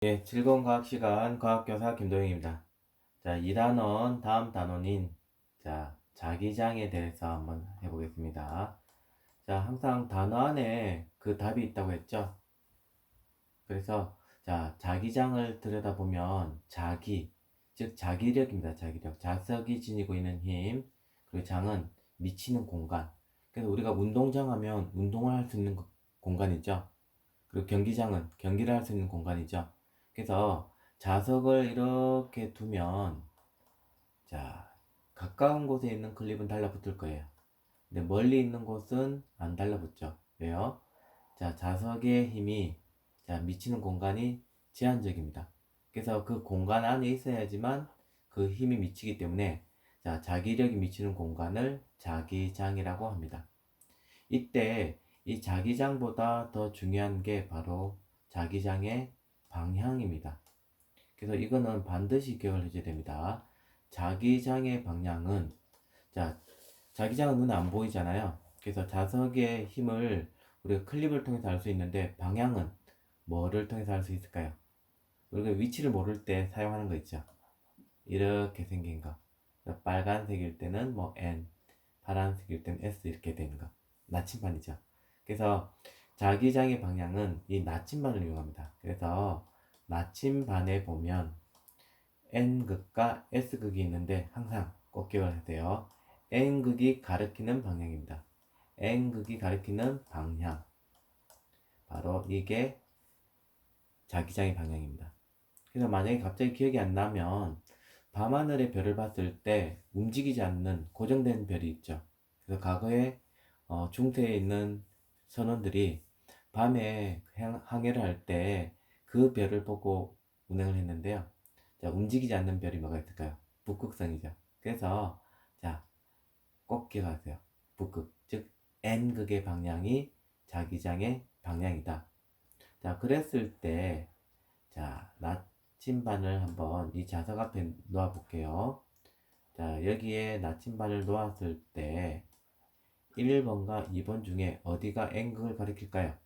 예, 즐거운 과학 시간 과학교사 김도영입니다. 자, 2단원 다음 단원인 자기장에 대해서 한번 해보겠습니다. 자, 항상 단어 안에 그 답이 있다고 했죠. 그래서 자기장을 들여다보면 즉 자기력입니다. 자기력. 자석이 지니고 있는 힘, 그리고 장은 미치는 공간. 그래서 우리가 운동장 하면 운동을 할 수 있는 공간이죠. 그리고 경기장은 경기를 할 수 있는 공간이죠. 그래서 자석을 이렇게 두면 가까운 곳에 있는 클립은 달라붙을 거예요. 근데 멀리 있는 곳은 안 달라붙죠. 왜요? 자석의 힘이 미치는 공간이 제한적입니다. 그래서 그 공간 안에 있어야지만 그 힘이 미치기 때문에 자기력이 미치는 공간을 자기장이라고 합니다. 이때 이 자기장보다 더 중요한 게 바로 자기장의 방향입니다. 그래서 이거는 반드시 기억을 해줘야 됩니다. 자기장의 방향은 자 자기장은 눈에 안 보이잖아요. 그래서 자석의 힘을 우리가 클립을 통해서 알 수 있는데 방향은 뭐를 통해서 알 수 있을까요? 우리가 위치를 모를 때 사용하는 거 있죠. 이렇게 생긴 거. 빨간색일 때는 뭐 N, 파란색일 때는 S 이렇게 되는 거. 나침반이죠. 그래서 자기장의 방향은 이 나침반을 이용합니다. 그래서 나침반에 보면 N극과 S극이 있는데 항상 꼭 기억을 하세요. N극이 가리키는 방향입니다. N극이 가리키는 방향. 바로 이게 자기장의 방향입니다. 그래서 만약에 갑자기 기억이 안 나면 밤하늘의 별을 봤을 때 움직이지 않는 고정된 별이 있죠. 그래서 과거에 중세에 있는 선원들이 밤에 항해를 할 때 그 별을 보고 운행을 했는데요. 움직이지 않는 별이 뭐가 있을까요? 북극성이죠. 그래서 꼭 기억하세요. 북극, 즉 N극의 방향이 자기장의 방향이다. 그랬을 때 나침반을 한번 이 자석 앞에 놓아 볼게요. 여기에 나침반을 놓았을 때 1번과 2번 중에 어디가 N극을 가리킬까요?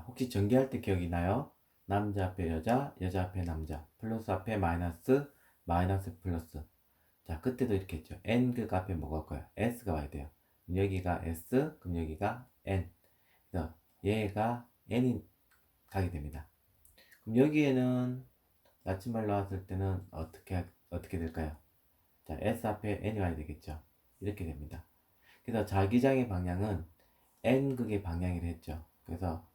혹시 전개할 때 기억이 나요? 남자 앞에 여자, 여자 앞에 남자, 플러스 앞에 마이너스, 마이너스 플러스. 그때도 이렇게 했죠. N극 앞에 뭐가 올 거예요? S가 와야 돼요. 여기가 S, 그럼 여기가 N. 그래서 얘가 N이 가게 됩니다. 그럼 여기에는 나침반 나왔을 때는 어떻게 될까요? S 앞에 N이 와야 되겠죠. 이렇게 됩니다. 그래서 자기장의 방향은 N극의 방향이라 했죠. 그래서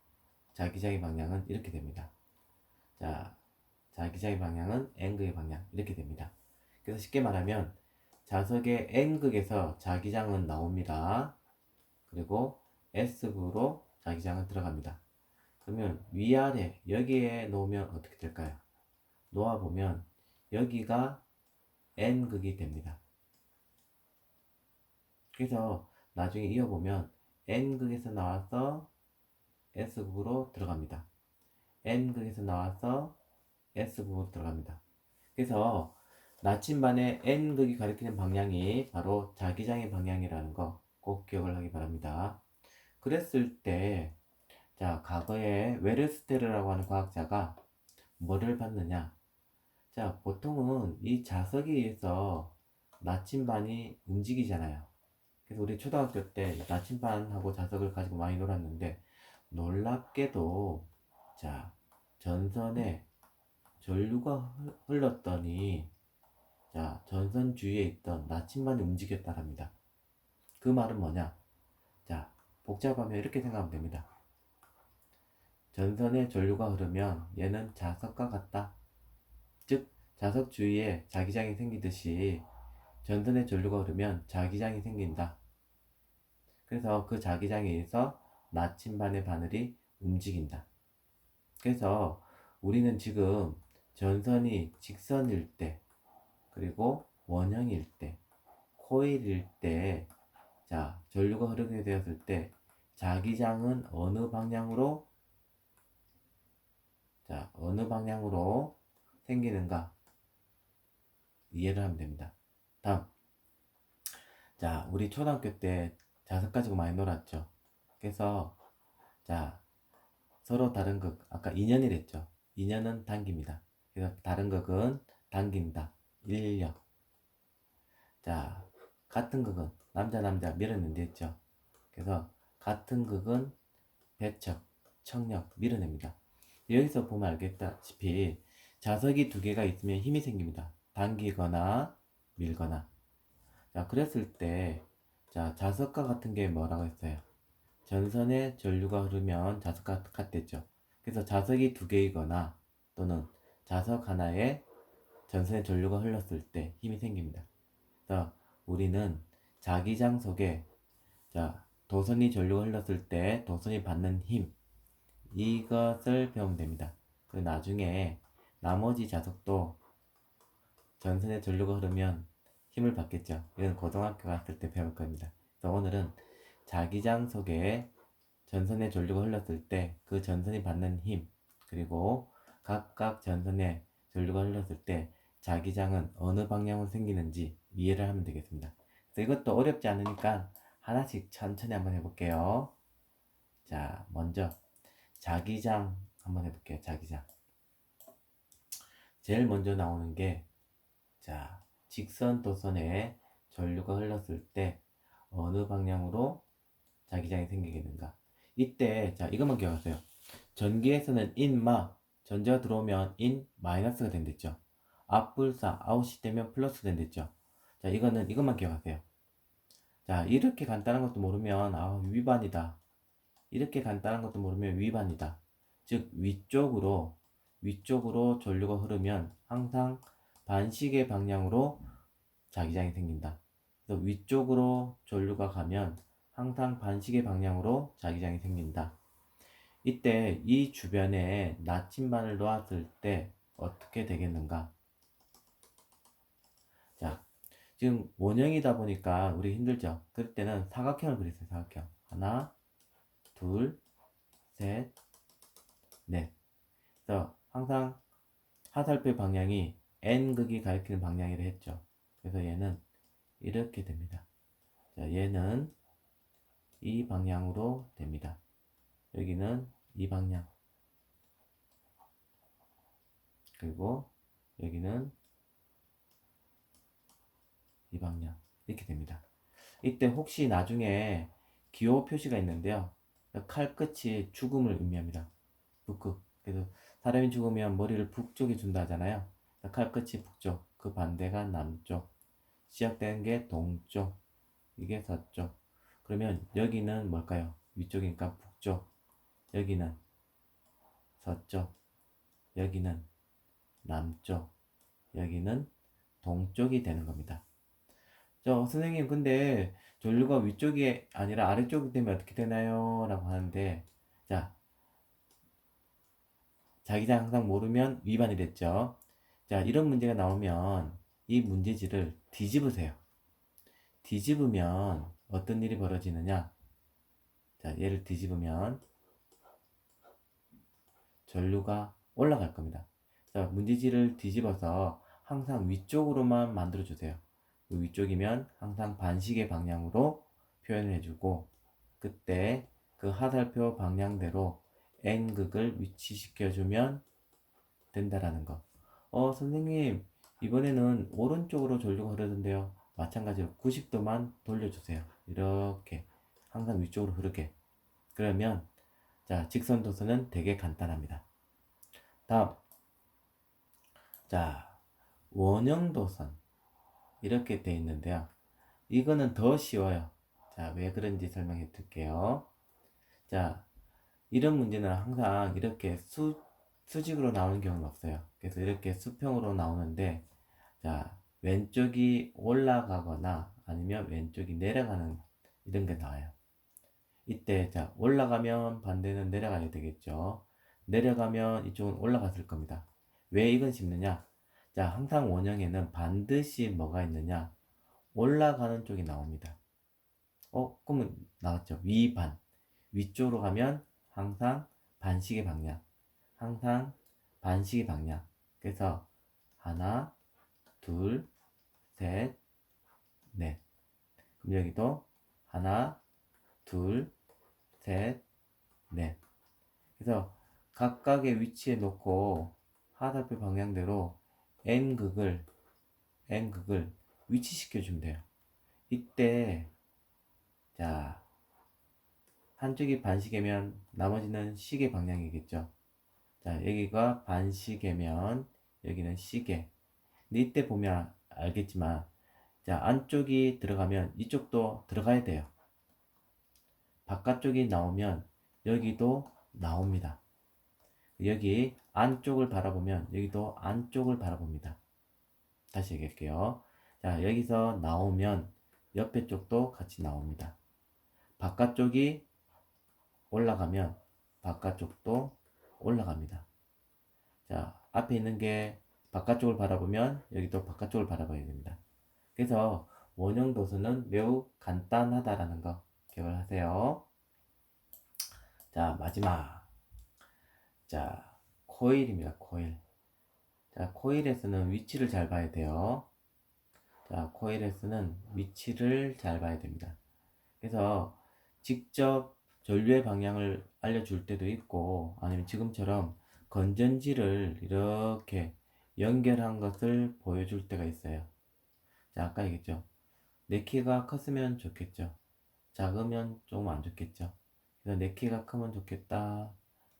자기장의 방향은 이렇게 됩니다. 자기장의 방향은 N극의 방향 이렇게 됩니다. 그래서 쉽게 말하면 자석의 N극에서 자기장은 나옵니다. 그리고 S극으로 자기장은 들어갑니다. 그러면 위아래 여기에 놓으면 어떻게 될까요? 놓아보면 여기가 N극이 됩니다. 그래서 나중에 이어보면 N극에서 나와서 S극으로 들어갑니다. N극에서 나와서 S극으로 들어갑니다. 그래서 나침반의 N극이 가리키는 방향이 바로 자기장의 방향이라는 거 꼭 기억을 하기 바랍니다. 그랬을 때 과거에 웨르스테르라고 하는 과학자가 뭐를 봤느냐? 보통은 이 자석에 의해서 나침반이 움직이잖아요. 그래서 우리 초등학교 때 나침반하고 자석을 가지고 많이 놀았는데 놀랍게도 전선에 전류가 흘렀더니 전선 주위에 있던 나침반이 움직였다 합니다. 그 말은 뭐냐? 복잡하면 이렇게 생각하면 됩니다. 전선에 전류가 흐르면 얘는 자석과 같다. 즉 자석 주위에 자기장이 생기듯이 전선에 전류가 흐르면 자기장이 생긴다. 그래서 그 자기장에 의해서 나침반의 바늘이 움직인다. 그래서 우리는 지금 전선이 직선일 때, 그리고 원형일 때, 코일일 때, 전류가 흐르게 되었을 때, 자기장은 어느 방향으로 생기는가 이해를 하면 됩니다. 다음, 우리 초등학교 때 자석 가지고 많이 놀았죠. 그래서 서로 다른 극, 아까 인연이랬죠. 2년은 당깁니다. 그래서 다른 극은 당긴다. 인력. 자, 같은 극은 남자 밀어낸다 했죠. 그래서 같은 극은 배척, 청력, 밀어냅니다. 여기서 보면 알겠다시피 자석이 두 개가 있으면 힘이 생깁니다. 당기거나 밀거나. 자, 그랬을 때, 자, 자석과 같은 게 뭐라고 했어요? 전선에 전류가 흐르면 자석과 같댔죠. 그래서 자석이 두 개이거나 또는 자석 하나에 전선에 전류가 흘렀을 때 힘이 생깁니다. 그래서 우리는 자기장 속에 자, 도선이 전류가 흘렀을 때 도선이 받는 힘 이것을 배우면 됩니다. 그리고 나중에 나머지 자석도 전선에 전류가 흐르면 힘을 받겠죠. 이건 고등학교 갔을 때 배울 겁니다. 그래서 오늘은 자기장 속에 전선에 전류가 흘렀을 때 그 전선이 받는 힘 그리고 각각 전선에 전류가 흘렀을 때 자기장은 어느 방향으로 생기는지 이해를 하면 되겠습니다. 그래서 이것도 어렵지 않으니까 하나씩 천천히 한번 해볼게요. 자, 먼저 자기장 한번 해볼게요. 자기장. 제일 먼저 나오는 게 자, 직선 도선에 전류가 흘렀을 때 어느 방향으로 자기장이 생기겠는가? 이때 자, 이것만 기억하세요. 전기에서는 인마 전자가 들어오면 인 마이너스가 된댔죠. 앞불사 아웃이 되면 플러스 된댔죠. 자, 이것만 기억하세요. 자, 이렇게 간단한 것도 모르면 위반이다. 이렇게 간단한 것도 모르면 위반이다. 즉 위쪽으로 전류가 흐르면 항상 반시계 방향으로 자기장이 생긴다. 그래서 위쪽으로 전류가 가면 항상 반시계 방향으로 자기장이 생긴다. 이때 이 주변에 나침반을 놓았을 때 어떻게 되겠는가? 자, 지금 원형이다 보니까 우리 힘들죠? 그럴 때는 사각형을 그리세요. 사각형. 하나, 둘, 셋, 넷. 그래서 항상 화살표 방향이 N극이 가리키는 방향이라 했죠. 그래서 얘는 이렇게 됩니다. 자, 얘는 이 방향으로 됩니다. 여기는 이 방향. 그리고 여기는 이 방향. 이렇게 됩니다. 이때 혹시 나중에 기호 표시가 있는데요. 칼끝이 죽음을 의미합니다. 북극. 그래서 사람이 죽으면 머리를 북쪽에 준다 하잖아요. 칼끝이 북쪽, 그 반대가 남쪽. 시작되는 게 동쪽, 이게 서쪽. 그러면 여기는 뭘까요? 위쪽이니까 북쪽. 여기는 서쪽. 여기는 남쪽. 여기는 동쪽이 되는 겁니다. 선생님, 근데 전류가 위쪽이 아니라 아래쪽이 되면 어떻게 되나요? 라고 하는데, 자, 자기장 항상 모르면 위반이 됐죠. 자, 이런 문제가 나오면 이 문제지를 뒤집으세요. 뒤집으면 어떤 일이 벌어지느냐? 자, 얘를 뒤집으면 전류가 올라갈 겁니다. 자, 문제지를 뒤집어서 항상 위쪽으로만 만들어 주세요. 위쪽이면 항상 반시계 방향으로 표현을 해주고 그때 그 하살표 방향대로 N극을 위치시켜주면 된다라는 거. 선생님, 이번에는 오른쪽으로 전류가 흐르던데요. 마찬가지로 90도만 돌려주세요. 이렇게 항상 위쪽으로 흐르게. 그러면 자, 직선 도선은 되게 간단합니다. 다음, 자, 원형 도선 이렇게 돼 있는데요. 이거는 더 쉬워요. 자, 왜 그런지 설명해 드릴게요. 자, 이런 문제는 항상 이렇게 수직으로 나오는 경우는 없어요. 그래서 이렇게 수평으로 나오는데, 자, 왼쪽이 올라가거나 아니면 왼쪽이 내려가는 이런 게 나와요. 이때, 자, 올라가면 반대는 내려가야 되겠죠. 내려가면 이쪽은 올라갔을 겁니다. 왜 이건 쉽느냐? 자, 항상 원형에는 반드시 뭐가 있느냐? 올라가는 쪽이 나옵니다. 그러면 나왔죠. 위반. 위쪽으로 가면 항상 반시계 방향. 항상 반시계 방향. 그래서 하나, 둘, 셋, 넷. 그럼 여기도 하나, 둘, 셋, 넷. 그래서 각각의 위치에 놓고 화살표 방향대로 N극을 위치시켜 주면 돼요. 이때 자 한쪽이 반시계면 나머지는 시계 방향이겠죠. 자 여기가 반시계면 여기는 시계. 근데 이때 보면 알겠지만 자 안쪽이 들어가면 이쪽도 들어가야 돼요. 바깥쪽이 나오면 여기도 나옵니다. 여기 안쪽을 바라보면 여기도 안쪽을 바라봅니다. 다시 얘기할게요. 자 여기서 나오면 옆에 쪽도 같이 나옵니다. 바깥쪽이 올라가면 바깥쪽도 올라갑니다. 자 앞에 있는 게 바깥쪽을 바라보면 여기도 바깥쪽을 바라봐야 됩니다. 그래서 원형 도수는 매우 간단하다라는 거 기억을 하세요. 자 마지막 자 코일입니다. 코일. 자 코일에서는 위치를 잘 봐야 돼요. 자 코일에서는 위치를 잘 봐야 됩니다. 그래서 직접 전류의 방향을 알려줄 때도 있고 아니면 지금처럼 건전지를 이렇게 연결한 것을 보여줄 때가 있어요. 자 아까 얘기했죠. 내 키가 컸으면 좋겠죠. 작으면 좀 안 좋겠죠. 그래서 내 키가 크면 좋겠다.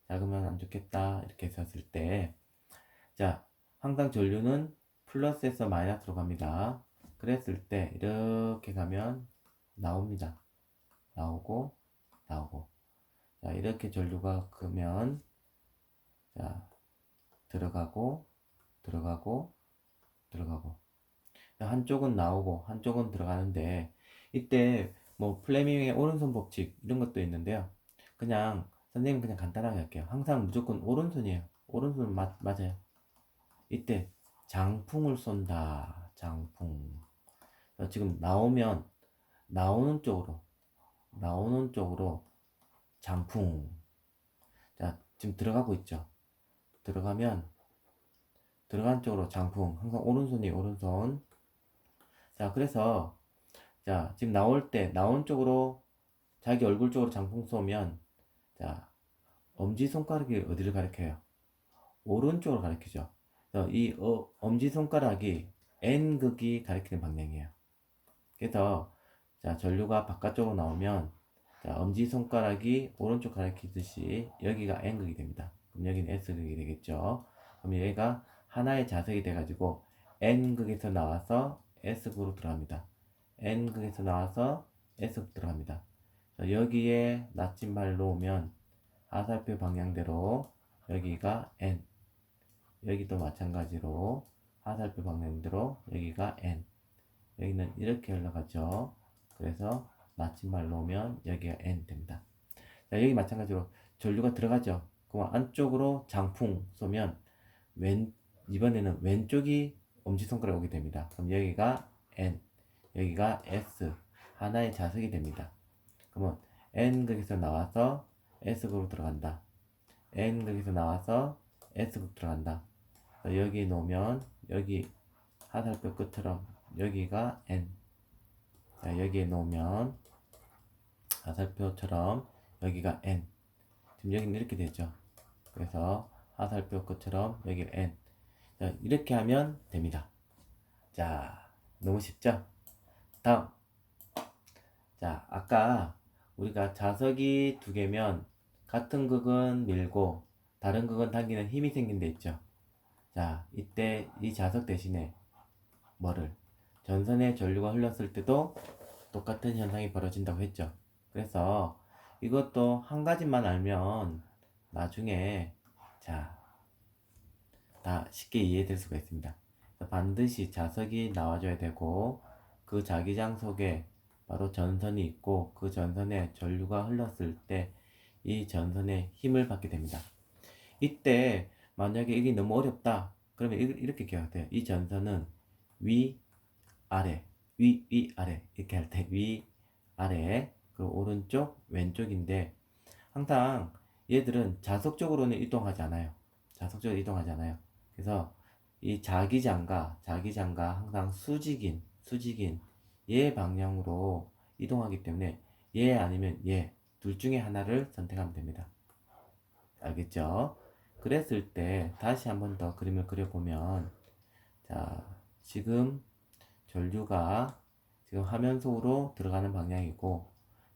작으면 안 좋겠다. 이렇게 했었을 때 자 항상 전류는 플러스에서 마이너스로 갑니다. 그랬을 때 이렇게 가면 나옵니다. 나오고 자 이렇게 전류가 크면 자 들어가고 한쪽은 나오고 한쪽은 들어가는데 이때 뭐 플레밍의 오른손 법칙 이런 것도 있는데요. 그냥 선생님 그냥 간단하게 할게요. 항상 무조건 오른손이에요. 오른손 맞아요. 이때 장풍을 쏜다. 장풍. 지금 나오면 나오는 쪽으로 장풍. 자 지금 들어가고 있죠. 들어가면 들어간 쪽으로 장풍. 항상 오른손이 오른손. 자 그래서 자 지금 나올 때 나온 쪽으로 자기 얼굴 쪽으로 장풍 쏘면 자 엄지손가락이 어디를 가리켜요? 오른쪽으로 가리키죠. 그래서 이 엄지손가락이 N극이 가리키는 방향이에요. 그래서 자 전류가 바깥쪽으로 나오면 자 엄지손가락이 오른쪽 가리키듯이 여기가 N극이 됩니다. 그럼 여기는 S극이 되겠죠. 그럼 얘가 하나의 자석이 돼가지고 N극에서 나와서 S극으로 들어갑니다. N극에서 나와서 S극 들어갑니다. 자, 여기에 나침반 놓으면 화살표 방향대로 여기가 N, 여기도 마찬가지로 화살표 방향대로 여기가 N, 여기는 이렇게 흘러가죠. 그래서 나침반 놓으면 여기가 N 됩니다. 자, 여기 마찬가지로 전류가 들어가죠. 그럼 안쪽으로 장풍 쏘면 이번에는 왼쪽이 엄지손가락 오게 됩니다. 그럼 여기가 N, 여기가 S, 하나의 자석이 됩니다. 그러면 N극에서 나와서 S극으로 들어간다. N극에서 나와서 S극 들어간다. 여기 놓으면 여기 화살표 끝처럼 여기가 N. 자, 여기에 놓으면 화살표처럼 여기가 N. 지금 여기는 이렇게 되죠. 그래서 화살표 끝처럼 여기 N. 자, 이렇게 하면 됩니다. 자, 너무 쉽죠? 다음. 자, 아까 우리가 자석이 두 개면 같은 극은 밀고 다른 극은 당기는 힘이 생긴다 했죠. 자, 이때 이 자석 대신에 뭐를? 전선에 전류가 흘렀을 때도 똑같은 현상이 벌어진다고 했죠. 그래서 이것도 한 가지만 알면 나중에 자, 다 쉽게 이해될 수가 있습니다. 반드시 자석이 나와줘야 되고 그 자기장 속에 바로 전선이 있고 그 전선에 전류가 흘렀을 때 이 전선에 힘을 받게 됩니다. 이때 만약에 이게 너무 어렵다 그러면 이렇게 기억해요. 이 전선은 위 아래 위 아래 이렇게 할 때 위 아래 그리고 오른쪽 왼쪽인데 항상 얘들은 자석적으로는 이동하지 않아요. 자석적으로 이동하지 않아요. 그래서 이 자기장과 항상 수직인 얘 방향으로 이동하기 때문에 얘 아니면 얘 둘 중에 하나를 선택하면 됩니다. 알겠죠? 그랬을 때 다시 한 번 더 그림을 그려보면, 자, 지금 전류가 지금 화면 속으로 들어가는 방향이고,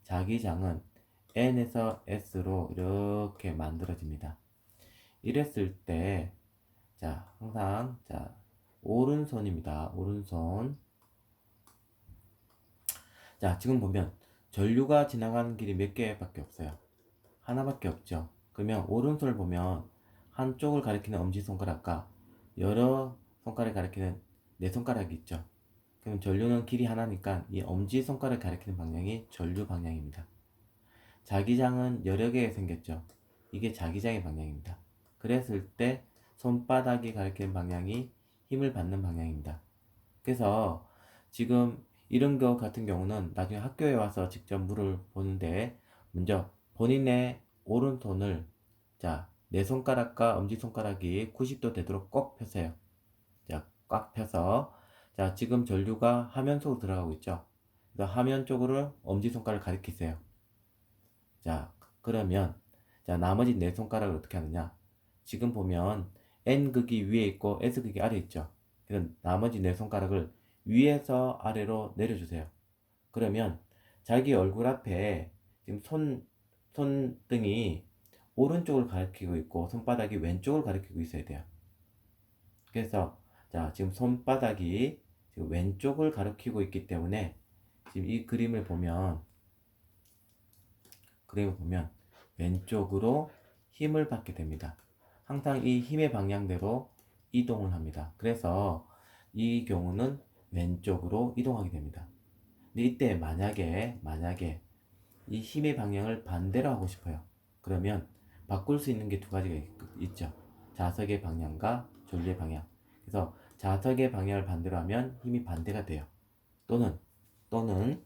자기장은 N에서 S로 이렇게 만들어집니다. 이랬을 때, 자, 항상, 자, 오른손입니다. 오른손. 자, 지금 보면 전류가 지나가는 길이 몇 개밖에 없어요. 하나밖에 없죠. 그러면 오른손을 보면 한쪽을 가리키는 엄지손가락과 여러 손가락을 가리키는 네 손가락이 있죠. 그럼 전류는 길이 하나니까 이 엄지손가락을 가리키는 방향이 전류 방향입니다. 자기장은 여러 개 생겼죠. 이게 자기장의 방향입니다. 그랬을 때 손바닥이 가리키는 방향이 힘을 받는 방향입니다. 그래서 지금 이런 것 같은 경우는 나중에 학교에 와서 직접 물을 보는데, 먼저 본인의 오른손을, 자, 네 손가락과 엄지손가락이 90도 되도록 꼭 펴세요. 자, 꽉 펴서, 자, 지금 전류가 화면 속으로 들어가고 있죠. 그래서 화면 쪽으로 엄지손가락을 가리키세요. 자, 그러면, 자, 나머지 네 손가락을 어떻게 하느냐. 지금 보면 N극이 위에 있고 S극이 아래에 있죠. 그래서 나머지 네 손가락을 위에서 아래로 내려주세요. 그러면 자기 얼굴 앞에 지금 손등이 오른쪽을 가리키고 있고 손바닥이 왼쪽을 가리키고 있어야 돼요. 그래서 자, 지금 손바닥이 지금 왼쪽을 가리키고 있기 때문에 지금 이 그림을 보면 왼쪽으로 힘을 받게 됩니다. 항상 이 힘의 방향대로 이동을 합니다. 그래서 이 경우는 왼쪽으로 이동하게 됩니다. 근데 이때 만약에 이 힘의 방향을 반대로 하고 싶어요. 그러면 바꿀 수 있는 게 두 가지가 있죠. 자석의 방향과 전류의 방향. 그래서 자석의 방향을 반대로 하면 힘이 반대가 돼요. 또는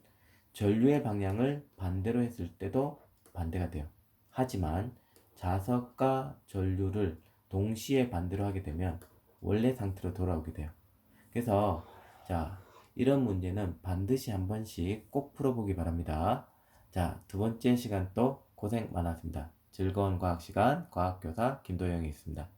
전류의 방향을 반대로 했을 때도 반대가 돼요. 하지만 자석과 전류를 동시에 반대로 하게 되면 원래 상태로 돌아오게 돼요. 그래서 자, 이런 문제는 반드시 한 번씩 꼭 풀어보기 바랍니다. 자, 두 번째 시간 또 고생 많았습니다. 즐거운 과학 시간 과학교사 김도영이 있습니다.